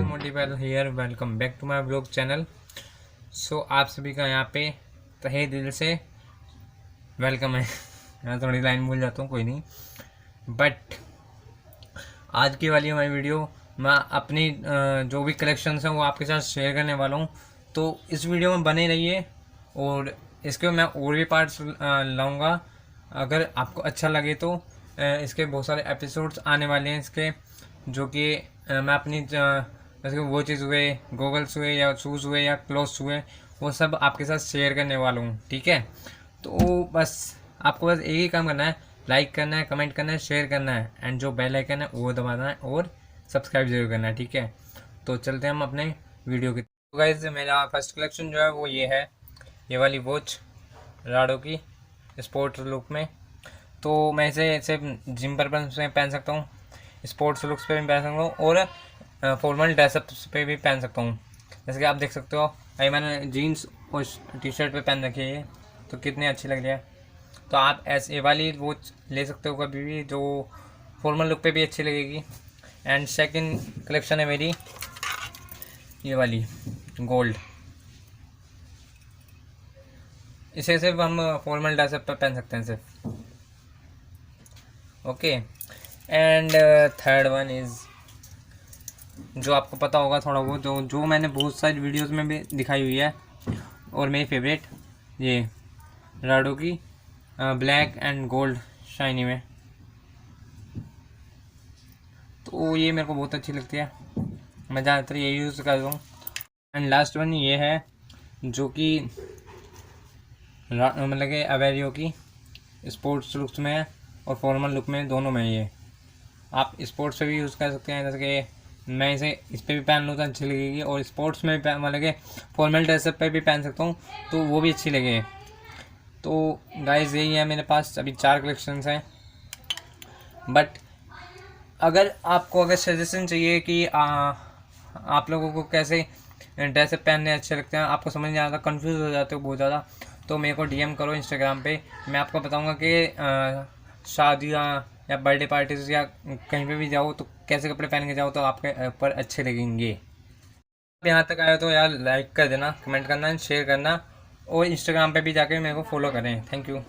मोटिवेल here, welcome back to my blog channel. So आप सभी का यहाँ पे तहे दिल से वेलकम है। मैं थोड़ी लाइन भूल जाता हूँ, कोई नहीं। बट आज की वाली हमारी वीडियो मैं अपनी जो भी कलेक्शंस हैं वो आपके साथ शेयर करने वाला हूँ। तो इस वीडियो में बने रहिए और इसके मैं और भी पार्ट्स लाऊंगा। अगर आपको अच्छा लगे तो इसके बहुत सारे एपिसोड्स आने वाले हैं इसके, जो कि मैं अपनी जैसे वो चीज़ हुए, गॉगल्स हुए या शूज़ हुए या क्लोथ्स हुए, वो सब आपके साथ शेयर करने वाला हूँ। ठीक है, तो बस आपको बस एक ही काम करना है, लाइक करना है, कमेंट करना है, शेयर करना है, एंड जो बेल आइकन है वो दबाना है और सब्सक्राइब जरूर करना है। ठीक है, तो चलते हैं हम अपने वीडियो की। तो गाइस मेरा फर्स्ट कलेक्शन जो है वो ये वाली वॉच राडो की स्पोर्ट्स लुक में। तो मैं इसे सिर्फ जिम पर्पज में पहन सकता हूँ, स्पोर्ट्स लुक्स पे भी पहन सकता हूँ और फॉर्मल ड्रेसअप्स पे भी पहन सकता हूँ। जैसे कि आप देख सकते हो, अभी मैंने जीन्स और टी शर्ट पे पहन रखी है ये, तो कितनी अच्छी लग रही है। तो आप ऐसे वाली वॉच ले सकते हो कभी भी, जो फॉर्मल लुक पे भी अच्छी लगेगी। एंड सेकंड कलेक्शन है मेरी ये वाली गोल्ड। इसे सिर्फ हम फॉर्मल ड्रेसअप पे पहन सकते हैं सिर्फ। Okay, and third one is जो आपको पता होगा थोड़ा बहुत, जो मैंने बहुत सारी वीडियोस में भी दिखाई हुई है और मेरी फेवरेट ये राडो की ब्लैक एंड गोल्ड शाइनी में। तो ये मेरे को बहुत अच्छी लगती है, मैं ज़्यादातर ये यूज़ करता हूँ। एंड लास्ट वन ये है जो कि मतलब कि अवेरियो की स्पोर्ट्स लुक्स में है और फॉर्मल लुक में, दोनों में। ये आप स्पोर्ट्स पे भी यूज़ कर सकते हैं, जैसे कि मैं इसे इस पर भी पहन लूँ तो अच्छी लगेगी, और स्पोर्ट्स में भी मतलब कि फॉर्मल ड्रेसअप पे भी पहन सकता हूँ तो वो भी अच्छी लगेगी। तो गाइस यही है, मेरे पास अभी 4 कलेक्शंस हैं। बट अगर आपको सजेशन चाहिए कि आप लोगों को कैसे ड्रेसअप पहनने अच्छे लगते हैं, आपको समझ नहीं आता, कंफ्यूज हो जाते हो बहुत ज़्यादा, तो मेरे को डीएम करो इंस्टाग्राम पे। मैं आपको बताऊंगा कि शादियाँ या बर्थडे पार्टीज या कहीं पे भी जाओ तो कैसे कपड़े पहन के जाओ तो आपके ऊपर अच्छे लगेंगे। आप यहाँ तक आए तो यार लाइक कर देना, कमेंट करना, शेयर करना, और इंस्टाग्राम पे भी जाके मेरे को फॉलो करें। Thank you.